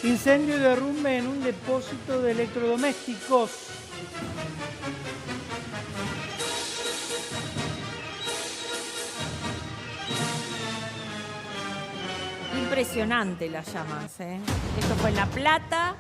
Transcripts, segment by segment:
Incendio y derrumbe en un depósito de electrodomésticos. Impresionante las llamas, ¿eh? Esto fue en La Plata,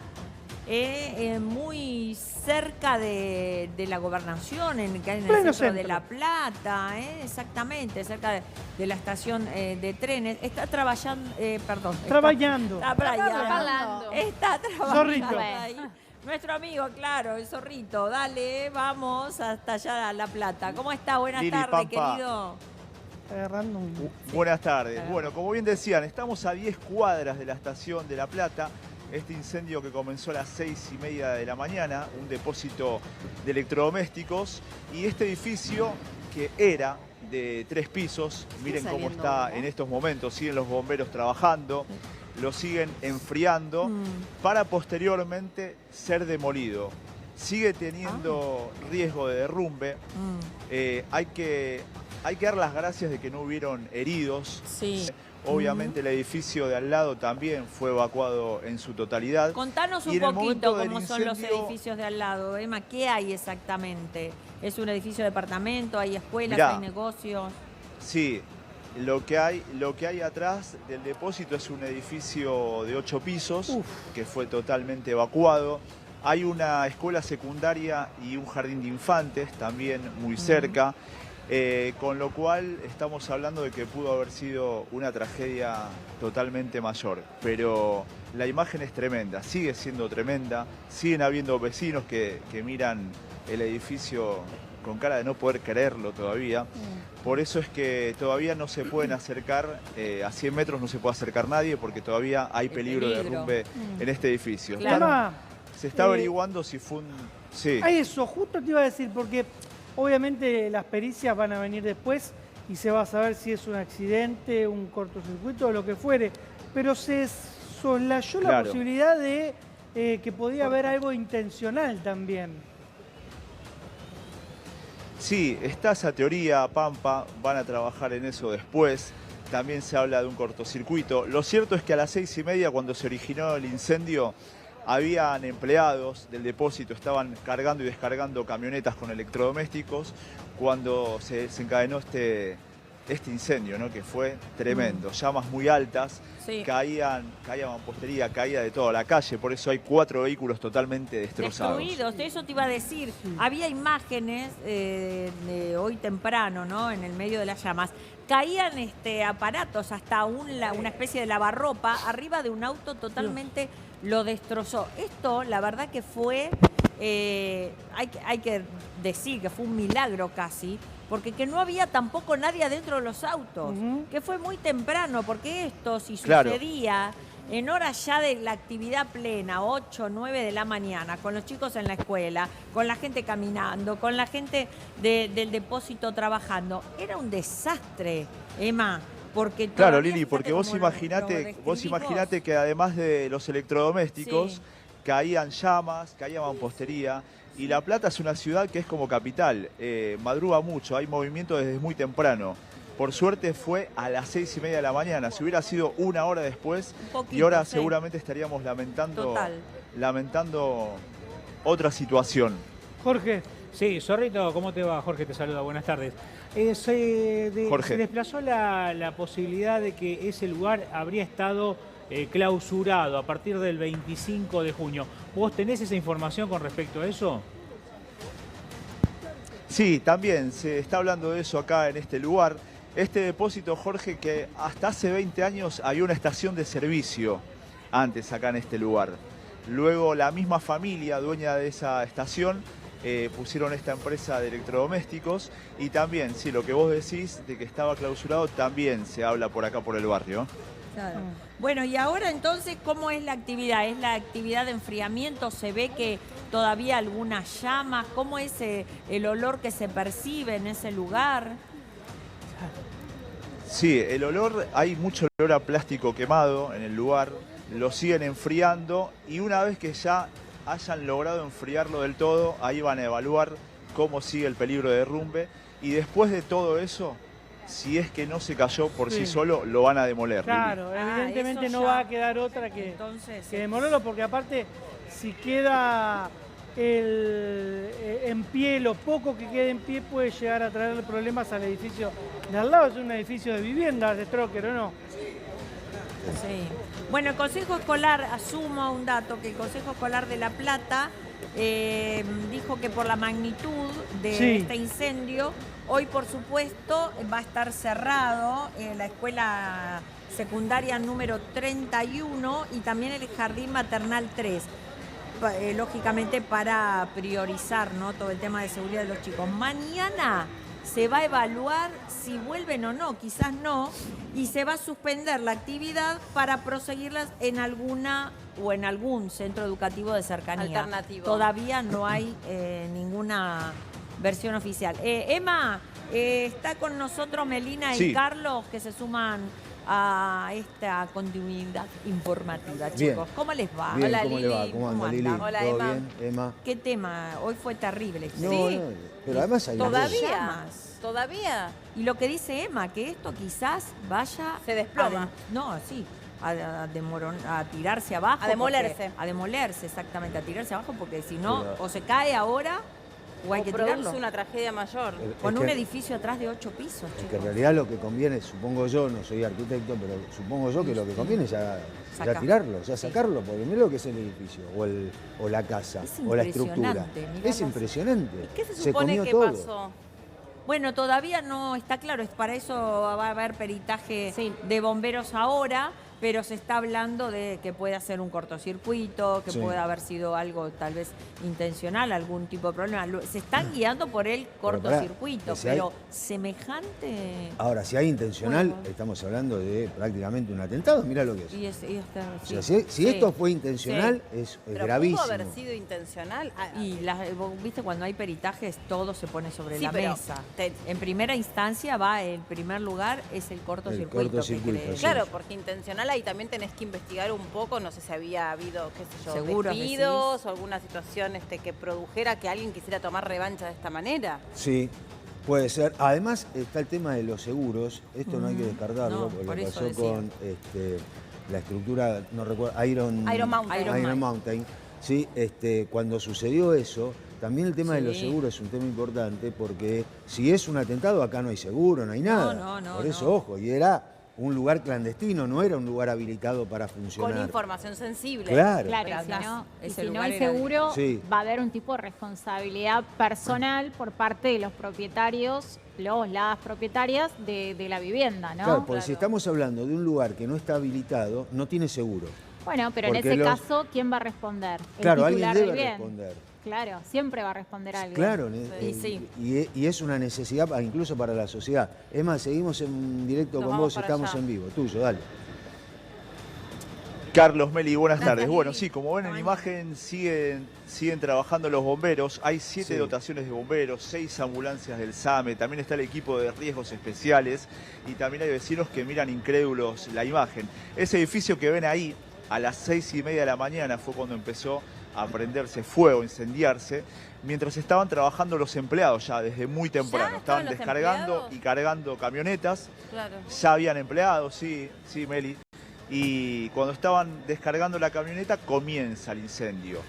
muy cerca de la gobernación, en el centro de La Plata, exactamente, cerca de la estación de trenes. Está trabajando, perdón. Trabajando. Está trabajando. Está trabajando. Zorrito. Ahí. Nuestro amigo, claro, el Zorrito. Dale, vamos hasta allá a La Plata. ¿Cómo está? Buenas Lili, tardes, Pampa. querido. Agarrando un... Buenas tardes. Bueno, como bien decían, estamos a 10 cuadras de la estación de La Plata. Este incendio que comenzó a las 6:30 de la mañana, un depósito de electrodomésticos. Y este edificio, que era de 3 pisos, miren cómo está en estos momentos. Siguen los bomberos trabajando, lo siguen enfriando para posteriormente ser demolido. Sigue teniendo riesgo de derrumbe. Hay que dar las gracias de que no hubieron heridos. Sí. Obviamente el edificio de al lado también fue evacuado en su totalidad. Contanos un poquito cómo son los edificios de al lado, Emma. ¿Qué hay exactamente? ¿Es un edificio de departamento? ¿Hay escuelas? Mirá, ¿hay negocios? Sí, lo que hay atrás del depósito es un edificio de 8 pisos que fue totalmente evacuado. Hay una escuela secundaria y un jardín de infantes también muy cerca. Con lo cual estamos hablando de que pudo haber sido una tragedia totalmente mayor. Pero la imagen es tremenda, sigue siendo tremenda. Siguen habiendo vecinos que miran el edificio con cara de no poder creerlo todavía. Por eso es que todavía no se pueden acercar, a 100 metros no se puede acercar nadie porque todavía hay peligro de derrumbe en este edificio. Claro. Se está averiguando si fue un... Sí. A eso, justo te iba a decir, porque obviamente las pericias van a venir después y se va a saber si es un accidente, un cortocircuito o lo que fuere. Pero se soslayó la posibilidad de que podía haber algo intencional también. Sí, está esa teoría, Pampa, van a trabajar en eso después. También se habla de un cortocircuito. Lo cierto es que a las 6:30, cuando se originó el incendio, habían empleados del depósito, estaban cargando y descargando camionetas con electrodomésticos cuando se desencadenó este incendio, ¿no? Que fue tremendo. Llamas muy altas, caía mampostería, caía de toda la calle, por eso hay 4 vehículos totalmente destrozados. Destruidos, eso te iba a decir. Había imágenes de hoy temprano, ¿no? En el medio de las llamas. Caían aparatos, hasta una especie de lavarropa, arriba de un auto totalmente lo destrozó. Esto, la verdad que fue, hay que decir que fue un milagro casi, porque que no había tampoco nadie adentro de los autos, que fue muy temprano, porque esto si sucedía en horas ya de la actividad plena, 8, 9 de la mañana, con los chicos en la escuela, con la gente caminando, con la gente del depósito trabajando, era un desastre, Emma. Porque claro, Lili, porque vos imaginate que además de los electrodomésticos, caían llamas, caía mampostería, y La Plata es una ciudad que es como capital, madruga mucho, hay movimiento desde muy temprano. Por suerte fue a las 6:30 de la mañana, si hubiera sido una hora después, y ahora seguramente estaríamos lamentando otra situación. Jorge. Sí, Zorrito, ¿cómo te va? Jorge te saluda, buenas tardes. Se desplazó la posibilidad de que ese lugar habría estado clausurado a partir del 25 de junio. ¿Vos tenés esa información con respecto a eso? Sí, también se está hablando de eso acá en este lugar. Este depósito, Jorge, que hasta hace 20 años había una estación de servicio antes acá en este lugar. Luego la misma familia dueña de esa estación pusieron esta empresa de electrodomésticos y también, sí, lo que vos decís de que estaba clausurado también se habla por acá por el barrio. Claro. Bueno, y ahora entonces, ¿cómo es la actividad? ¿Es la actividad de enfriamiento? ¿Se ve que todavía algunas llamas? ¿Cómo es el olor que se percibe en ese lugar? Sí, el olor, hay mucho olor a plástico quemado en el lugar, lo siguen enfriando y una vez que ya hayan logrado enfriarlo del todo, ahí van a evaluar cómo sigue el peligro de derrumbe y después de todo eso si es que no se cayó por sí solo, lo van a demoler. Claro, evidentemente no va a quedar otra que demolerlo, porque aparte, si queda en pie, lo poco que quede en pie puede llegar a traer problemas al edificio de al lado. Es un edificio de viviendas de Stroker, ¿o no? Sí. Bueno, el Consejo Escolar, asumo un dato, que el Consejo Escolar de La Plata dijo que por la magnitud de este incendio, hoy por supuesto va a estar cerrado la escuela secundaria número 31 y también el jardín maternal 3. Lógicamente para priorizar, ¿no?, todo el tema de seguridad de los chicos. Mañana se va a evaluar si vuelven o no, quizás no, y se va a suspender la actividad para proseguirlas en alguna o en algún centro educativo de cercanía. Alternativo. Todavía no hay ninguna versión oficial. Emma, está con nosotros Melina y Carlos, que se suman a esta continuidad informativa, chicos. Bien. ¿Cómo les va? Bien, Hola, ¿cómo Lili. le va? ¿Cómo anda, Lili? Hola, ¿Todo Emma. bien, Emma? ¿Qué tema? Hoy fue terrible. No, Sí. no, pero además hay Todavía. Y lo que dice Emma, que esto quizás vaya... Se desploma. A tirarse abajo. A demolerse. A demolerse, exactamente, a tirarse abajo, porque si no, o se cae ahora o hay que produce tirarlo. una tragedia mayor. Con un edificio atrás de 8 pisos, Es que en chicos. realidad lo que conviene, supongo yo, no soy arquitecto, pero supongo yo que lo que conviene es ya tirarlo, ya sacarlo, porque mira lo que es el edificio, o la casa, Es o la estructura. impresionante, mirá Es impresionante. ¿Qué se supone comió que todo. pasó? Bueno, todavía no está claro, para eso va a haber peritaje de bomberos ahora, pero se está hablando de que puede ser un cortocircuito, que puede haber sido algo tal vez intencional, algún tipo de problema. Se están guiando por el cortocircuito, pero semejante... Ahora, si hay intencional, estamos hablando de prácticamente un atentado, mira lo que es. O sea, si esto fue intencional, es Pero gravísimo. ¿pudo haber sido intencional? Y vos viste, cuando hay peritajes, todo se pone sobre la pero mesa. En primera instancia en primer lugar, es el cortocircuito. El cortocircuito, que sí. Claro, porque intencional ahí también tenés que investigar un poco, no sé si había habido, qué sé yo, Seguro, despidos o alguna situación que produjera que alguien quisiera tomar revancha de esta manera. Sí, puede ser. Además está el tema de los seguros, esto no hay que descartarlo, No, porque por lo eso pasó decía. con la estructura, no recuerdo, Iron Mountain. Sí, cuando sucedió eso, también el tema de los seguros es un tema importante, porque si es un atentado acá no hay seguro, no hay nada. Por eso, ojo, y era un lugar clandestino, no era un lugar habilitado para funcionar. Con información sensible. Claro. Claro, y si no lugar hay seguro, Sí. va a haber un tipo de responsabilidad personal por parte de los propietarios, las propietarias de la vivienda, ¿no? Claro, porque si estamos hablando de un lugar que no está habilitado, no tiene seguro. Bueno, pero en Porque ese caso, ¿quién va a responder? El Claro, alguien titular del debe bien. responder. Claro, siempre va a responder alguien. Claro, Sí. y es una necesidad incluso para la sociedad. Es más, seguimos en directo Nos con vamos vos, para estamos allá. en vivo. Tuyo, dale. Carlos, Meli, buenas tardes. Bueno, sí, como ven en la imagen, siguen trabajando los bomberos. Hay 7 dotaciones de bomberos, 6 ambulancias del SAME, también está el equipo de riesgos especiales y también hay vecinos que miran incrédulos la imagen. Ese edificio que ven ahí, a las 6:30 de la mañana fue cuando empezó a prenderse fuego, a incendiarse, mientras estaban trabajando los empleados ya desde muy temprano. Estaban los descargando empleados? y cargando camionetas. Claro. Ya habían empleados, sí, Meli. Y cuando estaban descargando la camioneta comienza el incendio.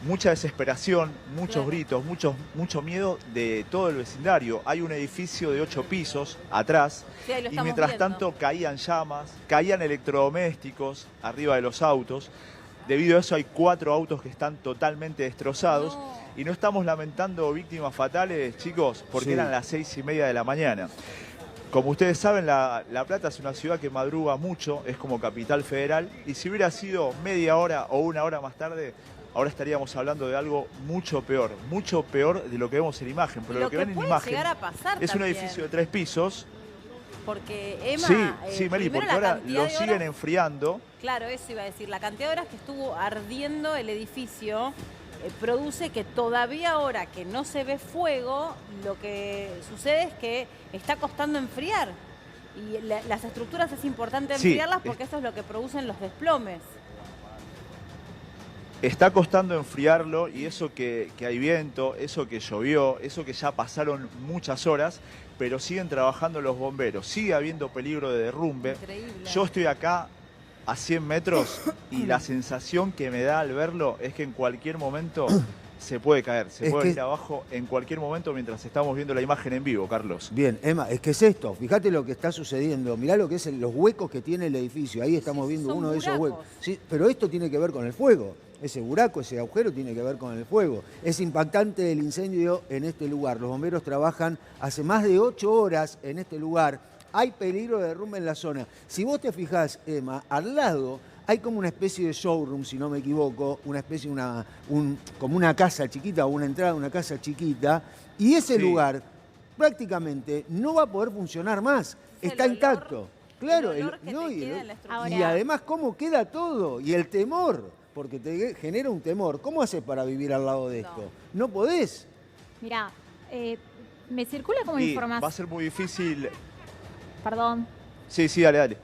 Mucha desesperación, muchos gritos, mucho miedo de todo el vecindario. Hay un edificio de 8 pisos atrás Sí, ahí lo y estamos mientras viendo. tanto caían llamas, caían electrodomésticos arriba de los autos. Debido a eso hay 4 autos que están totalmente destrozados. Y no estamos lamentando víctimas fatales, chicos, porque eran las 6:30 de la mañana. Como ustedes saben, La Plata es una ciudad que madruga mucho, es como capital federal, y si hubiera sido media hora o una hora más tarde, ahora estaríamos hablando de algo mucho peor de lo que vemos en la imagen. Pero Y lo que ven en la puede imagen llegar a pasar es un también. edificio de 3 pisos. Porque Emma, Sí, Meli, primero porque la ahora cantidad lo de siguen horas- enfriando. Claro, eso iba a decir. La cantidad de horas que estuvo ardiendo el edificio produce que todavía ahora que no se ve fuego, lo que sucede es que está costando enfriar. Y las estructuras es importante Sí, enfriarlas porque eso es lo que producen los desplomes. Está costando enfriarlo y eso que hay viento, eso que llovió, eso que ya pasaron muchas horas, pero siguen trabajando los bomberos, sigue habiendo peligro de derrumbe. Increíble. Yo estoy acá a 100 metros y la sensación que me da al verlo es que en cualquier momento se puede caer, se puede ir abajo en cualquier momento mientras estamos viendo la imagen en vivo, Carlos. Bien, Emma, es que es esto, fíjate lo que está sucediendo, mirá lo que es los huecos que tiene el edificio, ahí estamos viendo uno de esos huecos. Sí, pero esto tiene que ver con el fuego, ese buraco, ese agujero tiene que ver con el fuego. Es impactante el incendio en este lugar, los bomberos trabajan hace más de 8 horas en este lugar, hay peligro de derrumbe en la zona. Si vos te fijás, Emma, al lado hay como una especie de showroom, si no me equivoco, una especie, como una casa chiquita o una entrada de una casa chiquita, y ese lugar prácticamente no va a poder funcionar más, está intacto. Claro, y además cómo queda todo, y el temor, porque te genera un temor. ¿Cómo haces para vivir al lado de esto? No podés. Mirá, me circula como información. Va a ser muy difícil. Perdón. Sí, dale.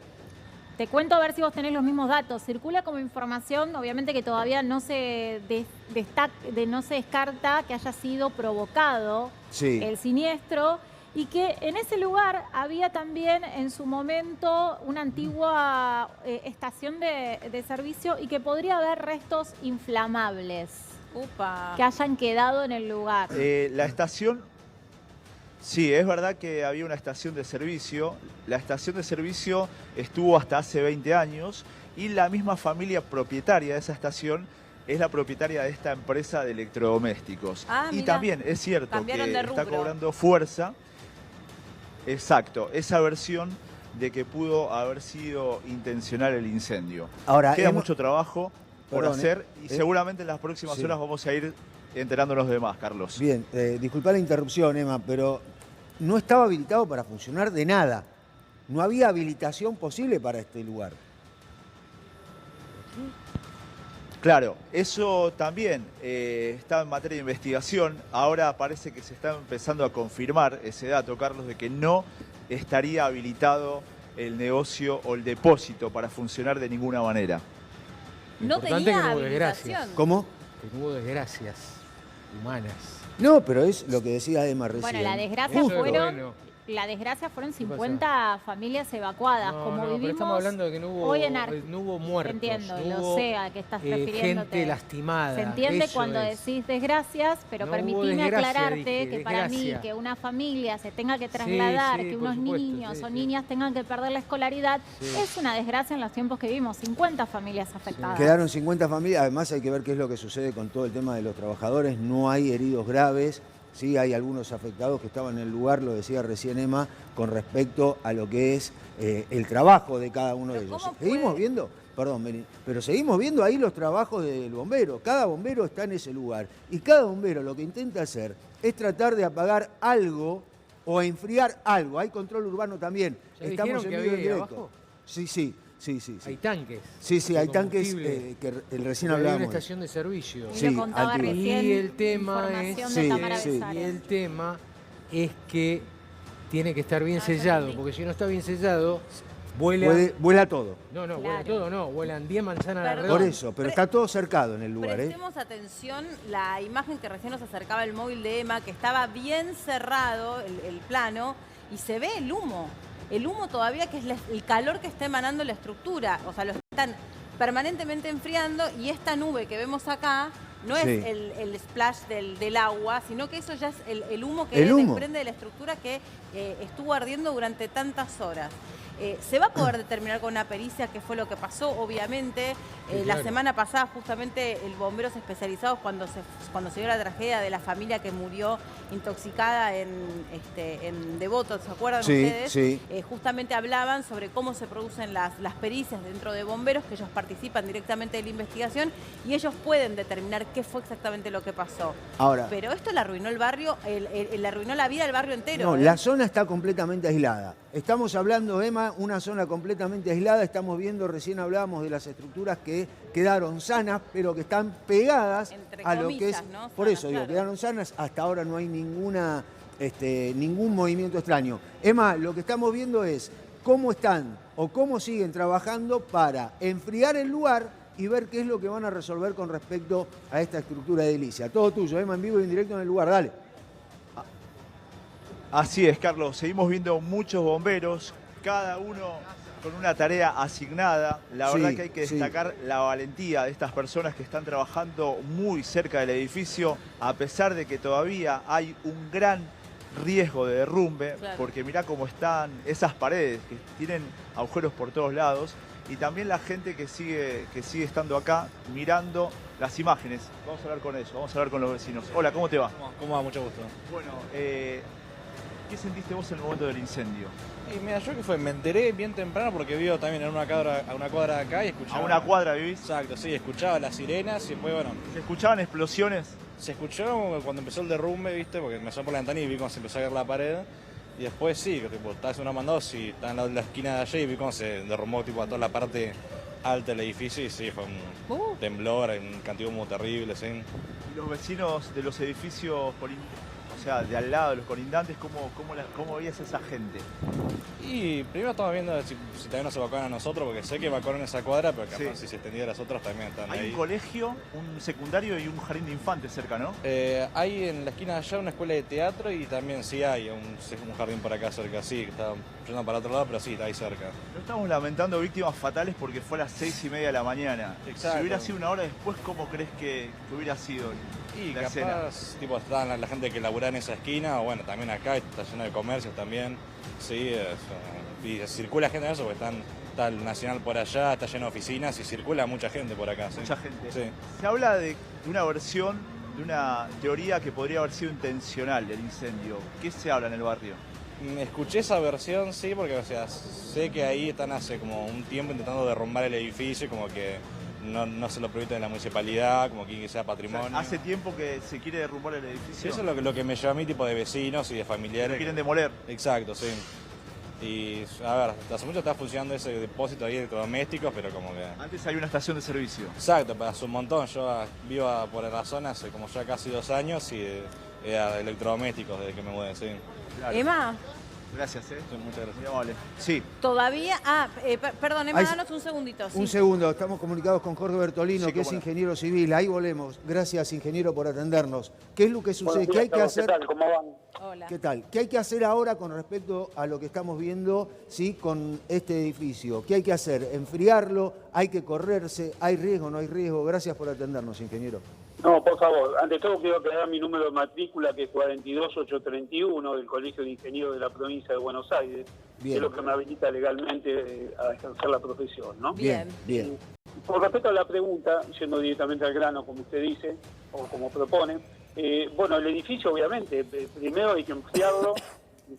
Te cuento a ver si vos tenés los mismos datos. Circula como información, obviamente que todavía no se descarta que haya sido provocado el siniestro y que en ese lugar había también en su momento una antigua estación de servicio y que podría haber restos inflamables que hayan quedado en el lugar. La estación... Sí, es verdad que había una estación de servicio. La estación de servicio estuvo hasta hace 20 años y la misma familia propietaria de esa estación es la propietaria de esta empresa de electrodomésticos. Y también es cierto que está cobrando fuerza. Exacto, esa versión de que pudo haber sido intencional el incendio. Ahora, queda mucho trabajo por hacer y seguramente en las próximas horas vamos a ir enterándonos de más, Carlos. Bien, disculpa la interrupción, Emma, pero no estaba habilitado para funcionar de nada. No había habilitación posible para este lugar. Claro, eso también está en materia de investigación. Ahora parece que se está empezando a confirmar ese dato, Carlos, de que no estaría habilitado el negocio o el depósito para funcionar de ninguna manera. No tenía habilitación. ¿Cómo? Que no hubo desgracias humanas. No, pero es lo que decía Emma recién. Bueno, la desgracia fueron 50 familias evacuadas, como vivimos. Pero estamos hablando de que no hubo muertos. Entiendo, lo sé a qué estás refiriéndote. Gente lastimada. Se entiende cuando decís desgracias, pero permitime aclararte que para mí que una familia se tenga que trasladar, que unos niños o niñas tengan que perder la escolaridad, es una desgracia en los tiempos que vivimos. 50 familias afectadas. Quedaron 50 familias, además hay que ver qué es lo que sucede con todo el tema de los trabajadores. No hay heridos graves. Sí, hay algunos afectados que estaban en el lugar, lo decía recién Emma, con respecto a lo que es el trabajo de cada uno de ellos. Seguimos viendo, perdón, pero seguimos viendo ahí los trabajos del bombero. Cada bombero está en ese lugar y cada bombero lo que intenta hacer es tratar de apagar algo o enfriar algo. Hay control urbano también. Estamos en vivo en directo. Sí. Hay tanques. Sí, hay tanques que recién hablábamos. Hay una estación de servicio. Y lo contaba recién, y el tema es que tiene que estar bien sellado, porque si no está bien sellado, vuela todo. Vuela todo, vuelan 10 manzanas alrededor. Por eso, pero está todo cercado en el lugar. Prestemos atención, la imagen que recién nos acercaba el móvil de Emma, que estaba bien cerrado el plano, y se ve el humo. El humo todavía, que es el calor que está emanando la estructura. O sea, lo están permanentemente enfriando y esta nube que vemos acá no es el splash del agua, sino que eso ya es el humo que desprende de la estructura que estuvo ardiendo durante tantas horas. Se va a poder determinar con una pericia qué fue lo que pasó, obviamente. La semana pasada, justamente, el bomberos especializados, cuando se dio la tragedia de la familia que murió intoxicada en Devoto, ¿se acuerdan ustedes? Sí. Justamente hablaban sobre cómo se producen las pericias dentro de bomberos, que ellos participan directamente de la investigación y ellos pueden determinar qué fue exactamente lo que pasó. Ahora, pero esto le arruinó el barrio, le arruinó la vida al barrio entero. No, la zona está completamente aislada. Estamos hablando, Emma, una zona completamente aislada. Estamos viendo, recién hablábamos de las estructuras que quedaron sanas, pero que están pegadas a lo que es... ¿no? Por eso digo, quedaron sanas. Hasta ahora no hay ningún movimiento extraño. Emma, lo que estamos viendo es cómo están o cómo siguen trabajando para enfriar el lugar y ver qué es lo que van a resolver con respecto a esta estructura edilicia. Todo tuyo, Emma, en vivo y en directo en el lugar, dale. Así es, Carlos. Seguimos viendo muchos bomberos, cada uno con una tarea asignada. La verdad que hay que destacar la valentía de estas personas que están trabajando muy cerca del edificio, a pesar de que todavía hay un gran riesgo de derrumbe, porque mirá cómo están esas paredes, que tienen agujeros por todos lados, y también la gente que sigue estando acá mirando las imágenes. Vamos a hablar con ellos, vamos a hablar con los vecinos. Hola, ¿cómo te va? ¿Cómo va? Mucho gusto. Bueno, ¿qué sentiste vos en el momento del incendio? Y mira, yo que me enteré bien temprano porque vivo también a una cuadra de acá y escuchaba... ¿A una cuadra vivís? Exacto, sí, escuchaba las sirenas y después, bueno... ¿Se escuchaban explosiones? Se escuchó cuando empezó el derrumbe, ¿viste? Porque me asomé por la ventana y vi cómo se empezó a caer la pared. Y después sí, que tipo, estaba haciendo una mandados y estaba en la esquina de allí y vi cómo se derrumbó tipo, a toda la parte alta del edificio y sí, fue un temblor, un cantigo muy terrible, sí. ¿Y los vecinos de los edificios o sea, de al lado, de los colindantes, cómo veías a esa gente? Y primero estamos viendo si también nos evacuaron a nosotros, porque sé que evacuaron esa cuadra, pero capaz si se extendía a las otras también están ahí. Hay un colegio, un secundario y un jardín de infantes cerca, ¿no? Hay en la esquina de allá una escuela de teatro y también sí hay un jardín por acá cerca, sí, que está yendo para otro lado, pero sí, está ahí cerca. No estamos lamentando víctimas fatales porque fue a las 6:30 de la mañana. Exacto. Si hubiera sido una hora después, ¿cómo crees que hubiera sido y la capaz, escena? Tipo, está la gente que labura en esa esquina, o bueno, también acá está lleno de comercios también, sí, y circula gente en eso, porque está el Nacional por allá, está lleno de oficinas y circula mucha gente por acá. ¿Sí? Mucha gente. Sí. Se habla de una versión, de una teoría que podría haber sido intencional del incendio. ¿Qué se habla en el barrio? Escuché esa versión, sí, porque o sea, sé que ahí están hace como un tiempo intentando derrumbar el edificio, como que no se lo permiten en la municipalidad, como que sea patrimonio. O sea, hace tiempo que se quiere derrumbar el edificio. Sí, eso es lo que me lleva a mí, tipo de vecinos y de familiares. Lo quieren demoler. Exacto, sí. Y a ver, hace mucho está funcionando ese depósito ahí de electrodomésticos, pero como que... Antes había una estación de servicio. Exacto, pero hace un montón. Yo vivo por la zona hace como ya casi 2 años y era de electrodomésticos desde que me mudé, sí. Claro. Emma. Gracias, Sí, muchas gracias. Muy amable. Sí. Todavía... perdón, Emma, danos un segundito. Sí. Un segundo, estamos comunicados con Jorge Bertolino, que es ingeniero civil. Ahí volvemos. Gracias, ingeniero, por atendernos. ¿Qué es lo que sucede? ¿Qué hay que hacer? ¿Qué tal? ¿Cómo van? Hola. ¿Qué tal? ¿Qué hay que hacer ahora con respecto a lo que estamos viendo, sí, con este edificio? ¿Qué hay que hacer? ¿Enfriarlo? ¿Hay que correrse? ¿Hay riesgo? ¿No hay riesgo? Gracias por atendernos, ingeniero. No, por favor. Ante todo quiero aclarar mi número de matrícula, que es 42831, del Colegio de Ingenieros de la Provincia de Buenos Aires, que es lo que me habilita legalmente a ejercer la profesión, ¿no? Bien. Con respecto a la pregunta, yendo directamente al grano, como usted dice, o como propone, bueno, el edificio, obviamente, primero hay que enfriarlo,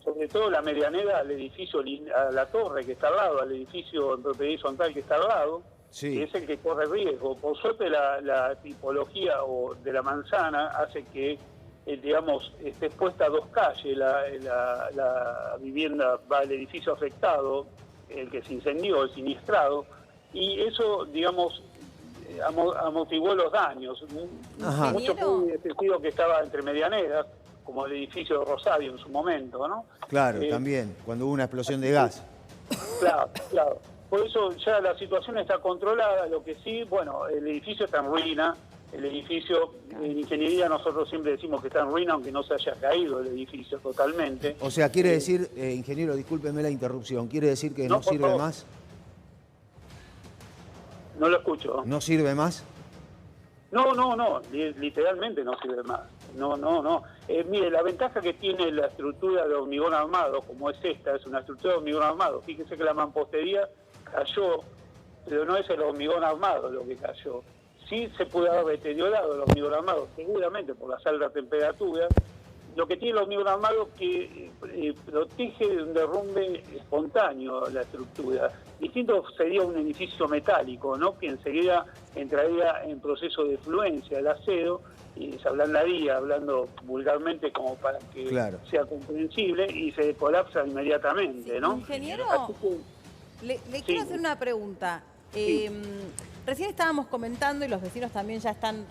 sobre todo la medianera al edificio, a la torre que está al lado, al edificio en propiedad horizontal que está al lado, que es el que corre riesgo. Por suerte la tipología de la manzana hace que, digamos, esté expuesta a 2 calles, la vivienda va al edificio afectado, el que se incendió, el siniestrado, y eso, digamos, amortiguó los daños. Mucho muy excesivo que estaba entre medianeras, como el edificio de Rosario en su momento, ¿no? Claro, también, cuando hubo una explosión de gas. Claro. Por eso ya la situación está controlada, lo que sí, bueno, el edificio está en ruina, el edificio, en ingeniería nosotros siempre decimos que está en ruina, aunque no se haya caído el edificio totalmente. O sea, quiere decir, ingeniero, discúlpeme la interrupción, ¿quiere decir que no sirve más? No lo escucho. ¿No sirve más? No, literalmente no sirve más. No. Mire, la ventaja que tiene la estructura de hormigón armado, como es esta, es una estructura de hormigón armado. Fíjese que la mampostería cayó, pero no es el hormigón armado lo que cayó. Sí se puede haber deteriorado el hormigón armado, seguramente por las altas temperaturas. Lo que tiene el hormigón armado es que protege de un derrumbe espontáneo la estructura. Distinto sería un edificio metálico, ¿no? Que enseguida entraría en proceso de fluencia el acero y se ablandaría, hablando vulgarmente como para que sea comprensible, y se colapsa inmediatamente, ¿no? Ingeniero, le quiero hacer una pregunta. Recién estábamos comentando, y los vecinos también ya están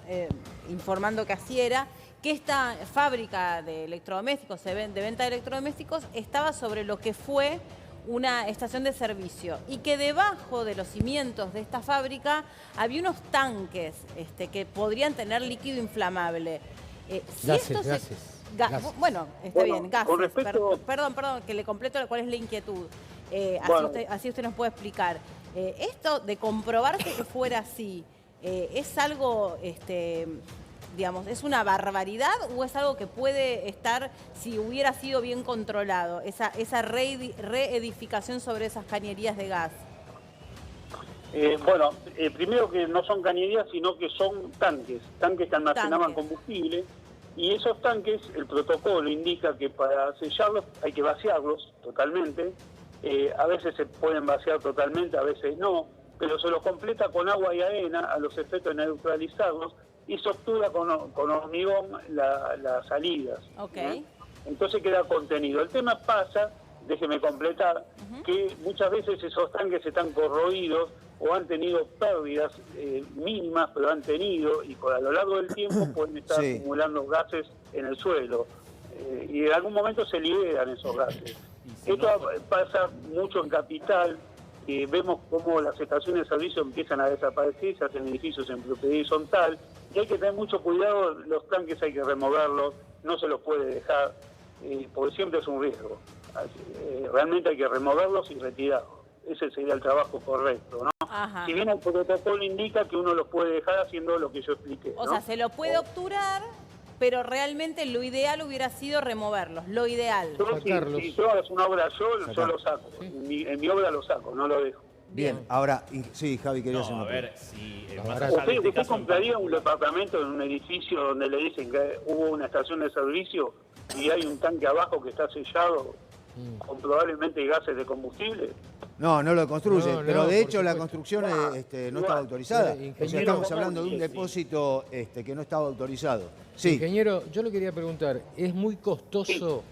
informando que así era, que esta fábrica de electrodomésticos, de venta de electrodomésticos, estaba sobre lo que fue una estación de servicio y que debajo de los cimientos de esta fábrica había unos tanques que podrían tener líquido inflamable. Gases. Bueno, está bien, gases. Perdón, que le completo cuál es la inquietud. Así usted nos puede explicar. Esto de comprobarse que fuera así, ¿es algo, digamos, es una barbaridad o es algo que puede estar si hubiera sido bien controlado, esa reedificación sobre esas cañerías de gas? Primero que no son cañerías, sino que son tanques que almacenaban combustible. Y esos tanques, el protocolo indica que para sellarlos hay que vaciarlos totalmente. A veces se pueden vaciar totalmente, a veces no, pero se los completa con agua y arena a los efectos de neutralizarlos y se obtura con hormigón las salidas. Okay. Entonces queda contenido. El tema pasa, déjeme completar, que muchas veces esos tanques están corroídos o han tenido pérdidas mínimas, pero han tenido, y a lo largo del tiempo pueden estar acumulando gases en el suelo. Y en algún momento se liberan esos gases. Esto pasa mucho en Capital, vemos cómo las estaciones de servicio empiezan a desaparecer, se hacen edificios en propiedad horizontal, y hay que tener mucho cuidado, los tanques hay que removerlos, no se los puede dejar, porque siempre es un riesgo. Realmente hay que removerlos y retirarlos. Ese sería el trabajo correcto, ¿no? Ajá. Si bien el protocolo indica que uno los puede dejar haciendo lo que yo expliqué, ¿no? O sea, se lo puede obturar, pero realmente lo ideal hubiera sido removerlos, lo ideal. Si yo hago una obra yo lo saco. ¿Sí? En mi obra lo saco, no lo dejo. Bien, ahora, sí, Javi, quería hacer una pregunta. A ver, si ¿Usted compraría un departamento en un edificio donde le dicen que hubo una estación de servicio y hay un tanque abajo que está sellado con probablemente gases de combustible? No lo construye, pero de hecho la construcción no estaba autorizada. O sea, estamos hablando de un depósito que no estaba autorizado. Sí. Ingeniero, yo le quería preguntar, ¿es muy costoso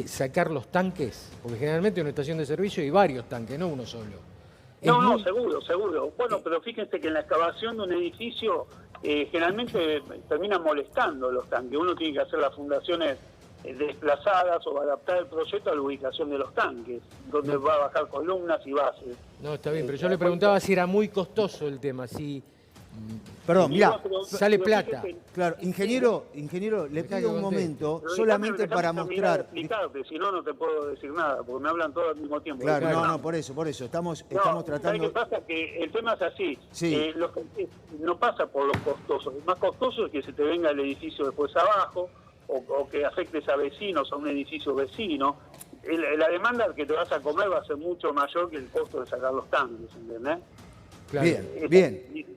sacar los tanques? Porque generalmente en una estación de servicio hay varios tanques, no uno solo. No, seguro. Bueno, pero fíjense que en la excavación de un edificio generalmente terminan molestando los tanques. Uno tiene que hacer las fundaciones desplazadas o adaptar el proyecto a la ubicación de los tanques, donde va a bajar columnas y bases. No, está bien, pero yo le preguntaba si era muy costoso el tema, si... Perdón, mirá, sale plata. Claro, ingeniero, le pido un momento solamente para mostrar... Explicarte, si no te puedo decir nada, porque me hablan todos al mismo tiempo. Claro, no, por eso. Estamos tratando... ¿Sabes qué pasa? Que el tema es así. Sí. No pasa por los costosos. El más costoso es que se te venga el edificio después abajo, o que afectes a vecinos, a un edificio vecino. La demanda que te vas a comer va a ser mucho mayor que el costo de sacar los tanques, ¿entendés? Claro. Bien.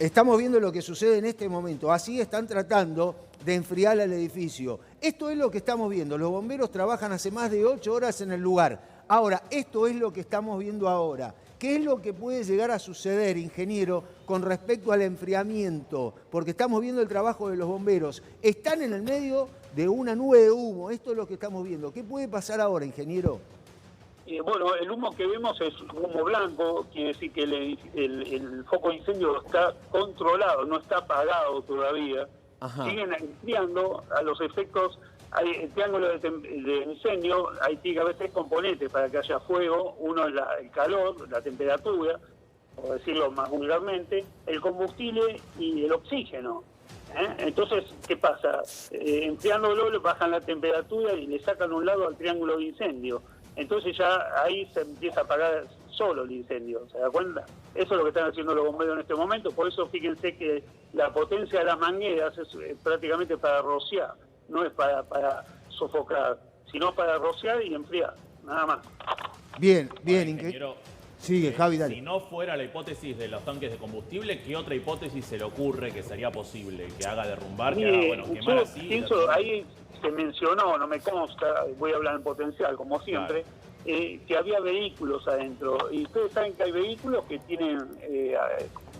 Estamos viendo lo que sucede en este momento. Así están tratando de enfriar al edificio. Esto es lo que estamos viendo. Los bomberos trabajan hace más de 8 horas en el lugar. Ahora, esto es lo que estamos viendo ahora. ¿Qué es lo que puede llegar a suceder, ingeniero, con respecto al enfriamiento? Porque estamos viendo el trabajo de los bomberos. Están en el medio de una nube de humo. Esto es lo que estamos viendo. ¿Qué puede pasar ahora, ingeniero? Bueno, el humo que vemos es humo blanco, quiere decir que el foco de incendio está controlado, no está apagado todavía. Ajá. Siguen enfriando a los efectos. Hay el triángulo de incendio, hay que haber 3 componentes para que haya fuego. Uno es el calor, la temperatura, por decirlo más vulgarmente, el combustible y el oxígeno. Entonces, ¿qué pasa? Enfriándolo, bajan la temperatura y le sacan un lado al triángulo de incendio. Entonces ya ahí se empieza a apagar solo el incendio, ¿se da cuenta? Eso es lo que están haciendo los bomberos en este momento. Por eso fíjense que la potencia de las mangueras es prácticamente para rociar. No es para sofocar, sino para rociar y enfriar, nada más. Bien, ingeniero. Sigue, Javi, dale. Si no fuera la hipótesis de los tanques de combustible, ¿qué otra hipótesis se le ocurre que sería posible? Que haga derrumbar, que haga, quemar así. Pienso, ahí se mencionó, no me consta, voy a hablar en potencial, como siempre, que había vehículos adentro. Y ustedes saben que hay vehículos que tienen,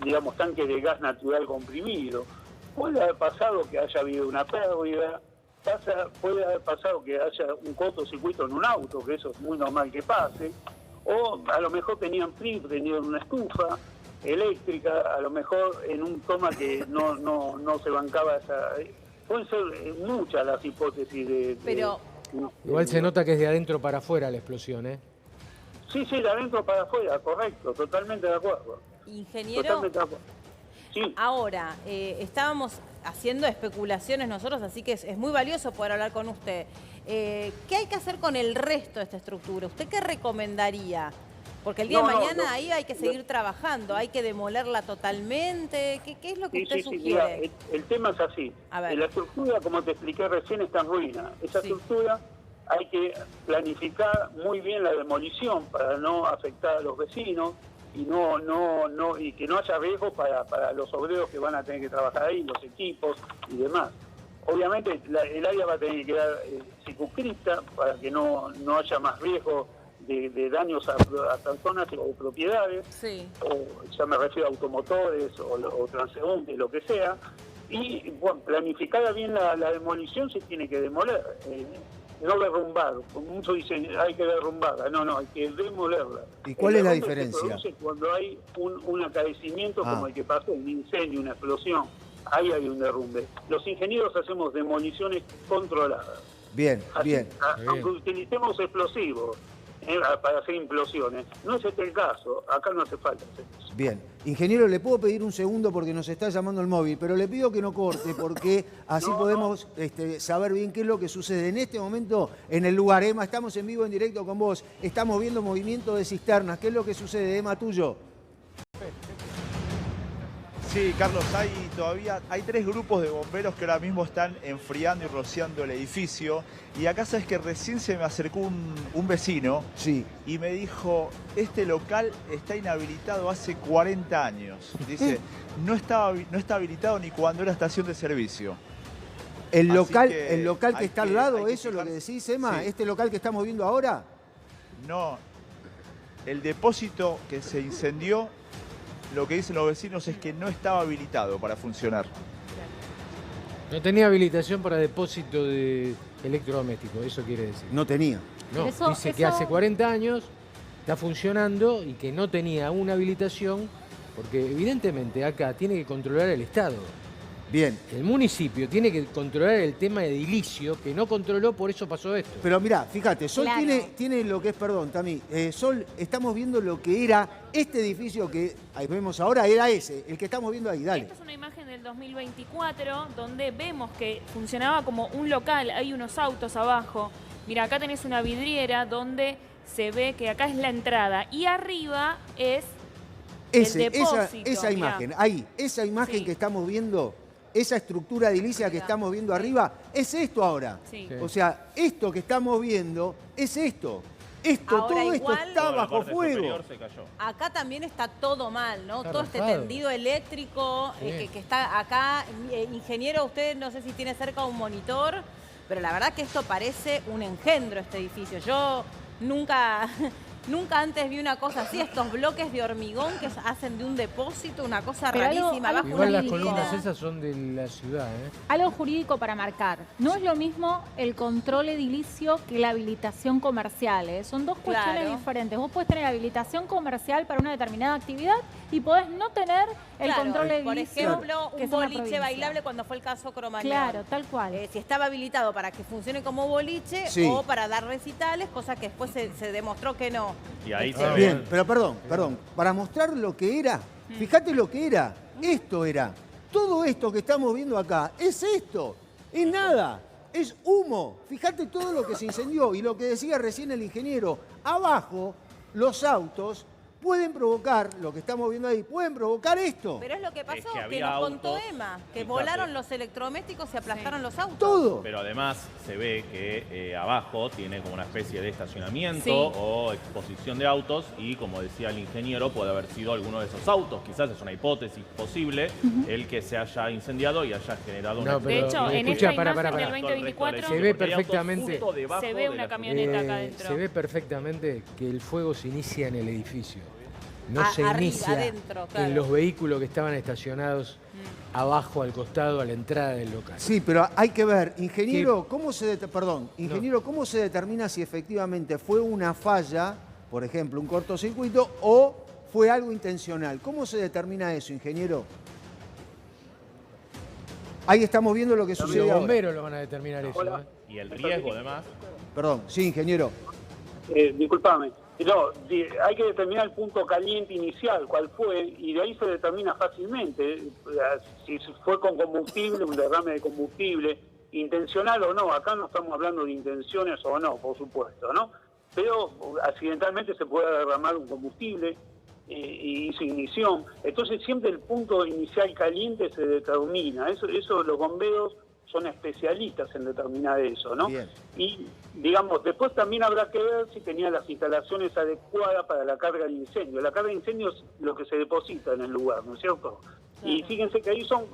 digamos, tanques de gas natural comprimido. Puede haber pasado que haya habido una pérdida. Puede haber pasado que haya un cortocircuito en un auto, que eso es muy normal que pase, o a lo mejor tenían tenían una estufa eléctrica, a lo mejor en un toma que no se bancaba esa... Pueden ser muchas las hipótesis Igual se nota que es de adentro para afuera la explosión, ¿eh? Sí, de adentro para afuera, correcto, totalmente de acuerdo. Ingeniero, totalmente de acuerdo. Sí. Ahora, estábamos haciendo especulaciones nosotros, así que es muy valioso poder hablar con usted. ¿Qué hay que hacer con el resto de esta estructura? ¿Usted qué recomendaría? Porque el día de mañana ahí hay que seguir trabajando, hay que demolerla totalmente. ¿Qué es lo que usted sugiere? Mira, el tema es así. La estructura, como te expliqué recién, está en ruina. Esa estructura hay que planificar muy bien la demolición para no afectar a los vecinos y y que no haya riesgo para los obreros que van a tener que trabajar ahí, los equipos y demás. Obviamente el área va a tener que quedar circunscrita para que no haya más riesgo de daños a personas o propiedades, ya me refiero a automotores o transeúntes, lo que sea, y bueno, planificada bien la demolición se tiene que demoler, no derrumbar, como muchos dicen hay que derrumbarla, no, hay que demolerla. ¿Y cuál es la diferencia? Se produce cuando hay un acaecimiento como el que pasó, un incendio, una explosión, ahí hay un derrumbe. Los ingenieros hacemos demoliciones controladas. Bien. Aunque utilicemos explosivos para hacer implosiones. No es este el caso, acá no hace falta hacer eso. Bien. Ingeniero, ¿le puedo pedir un segundo porque nos está llamando el móvil? Pero le pido que no corte porque así podemos saber bien qué es lo que sucede en este momento en el lugar. Emma, estamos en vivo, en directo con vos. Estamos viendo movimiento de cisternas. ¿Qué es lo que sucede, Emma, tuyo? Sí, Carlos, hay 3 grupos de bomberos que ahora mismo están enfriando y rociando el edificio. Y acá sabes que recién se me acercó un vecino y me dijo, este local está inhabilitado hace 40 años. Dice, no está habilitado ni cuando era estación de servicio. ¿El local que está al lado, eso es lo que decís, Emma? Sí. ¿Este local que estamos viendo ahora? No, el depósito que se incendió, lo que dicen los vecinos es que no estaba habilitado para funcionar. No tenía habilitación para depósito de electrodomésticos, eso quiere decir. No tenía. No, dice que hace 40 años está funcionando y que no tenía una habilitación, porque evidentemente acá tiene que controlar el Estado. Bien. El municipio tiene que controlar el tema edilicio, que no controló, por eso pasó esto. Pero mirá, fíjate, Sol tiene lo que es, perdón, Tami, Sol, estamos viendo lo que era este edificio que ahí vemos ahora, era ese, el que estamos viendo ahí, dale. Esta es una imagen del 2024, donde vemos que funcionaba como un local, hay unos autos abajo. Mira, acá tenés una vidriera donde se ve que acá es la entrada y arriba es el depósito. Esa imagen, ahí, esa imagen que estamos viendo. Esa estructura edilicia que estamos viendo arriba, es esto ahora. O sea, esto que estamos viendo es esto. Todo esto está bajo fuego. Acá también está todo mal, ¿no? Todo este tendido eléctrico que está acá. Ingeniero, usted no sé si tiene cerca un monitor, pero la verdad que esto parece un engendro, este edificio. Yo nunca antes vi una cosa así, estos bloques de hormigón que hacen de un depósito, una cosa rarísima. Igual las columnas esas son de la ciudad, ¿eh? Algo jurídico para marcar. No es lo mismo el control edilicio que la habilitación comercial, ¿eh? Son dos cuestiones diferentes. Vos podés tener habilitación comercial para una determinada actividad y podés no tener el control edilicio. Por ejemplo, un boliche bailable cuando fue el caso Cromañón. Claro, tal cual. Si estaba habilitado para que funcione como boliche o para dar recitales, cosa que después se demostró que no. Y ahí Bien, pero perdón, para mostrar lo que era, fíjate lo que era, esto era, todo esto que estamos viendo acá, es esto, es nada, es humo, fíjate todo lo que se incendió y lo que decía recién el ingeniero, abajo los autos pueden provocar, lo que estamos viendo ahí, pueden provocar esto. Pero es lo que pasó, que nos contó Emma, que volaron los electrodomésticos y aplastaron los autos. Todo. Pero además se ve que abajo tiene como una especie de estacionamiento o exposición de autos y, como decía el ingeniero, puede haber sido alguno de esos autos. Quizás es una hipótesis posible el que se haya incendiado y haya generado una... De hecho, en esta imagen del 2024 se ve perfectamente, se ve una camioneta acá adentro. Se ve perfectamente que el fuego se inicia en el edificio. No se arriba, inicia adentro, claro, en los vehículos que estaban estacionados abajo, al costado, a la entrada del local. Sí, pero hay que ver, ingeniero, ¿cómo se determina si efectivamente fue una falla, por ejemplo, un cortocircuito, o fue algo intencional? ¿Cómo se determina eso, ingeniero? Ahí estamos viendo lo que sucede. Los bomberos lo van a determinar eso. Y el riesgo, además. Perdón, sí, ingeniero. Disculpame. No, hay que determinar el punto caliente inicial, cuál fue, y de ahí se determina fácilmente si fue con combustible, un derrame de combustible, intencional o no. Acá no estamos hablando de intenciones o no, por supuesto, ¿no? Pero accidentalmente se puede derramar un combustible y su ignición. Entonces siempre el punto inicial caliente se determina. Eso los bomberos son especialistas en determinar eso, ¿no? Bien. Y, digamos, después también habrá que ver si tenía las instalaciones adecuadas para la carga de incendio. La carga de incendio es lo que se deposita en el lugar, ¿no es cierto? Claro. Y fíjense que ahí son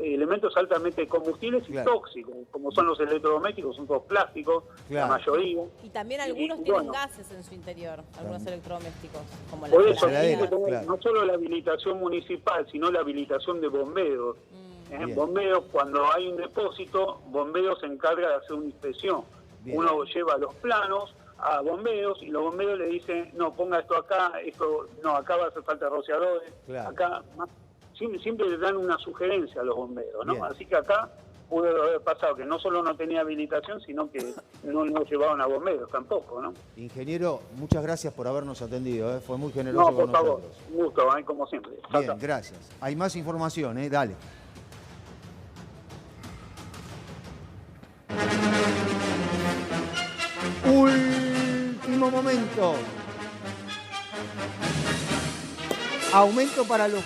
elementos altamente combustibles y tóxicos, como son los electrodomésticos, son todos plásticos, la mayoría. Y también algunos tienen gases en su interior, algunos electrodomésticos, como por eso, no solo la habilitación municipal, sino la habilitación de bomberos. Bomberos, cuando hay un depósito, bomberos se encarga de hacer una inspección. Bien. Uno lleva los planos a bomberos y los bomberos le dicen, no, ponga esto acá, esto no, acá va a hacer falta rociadores, acá siempre le dan una sugerencia a los bomberos, ¿no? Bien. Así que acá pudo haber pasado que no solo no tenía habilitación, sino que no llevaban a bomberos tampoco, ¿no? Ingeniero, muchas gracias por habernos atendido, fue muy generoso con nosotros. No, por favor, un gusto, como siempre. Bien, gracias. Hay más información, dale. Último momento. Aumento para los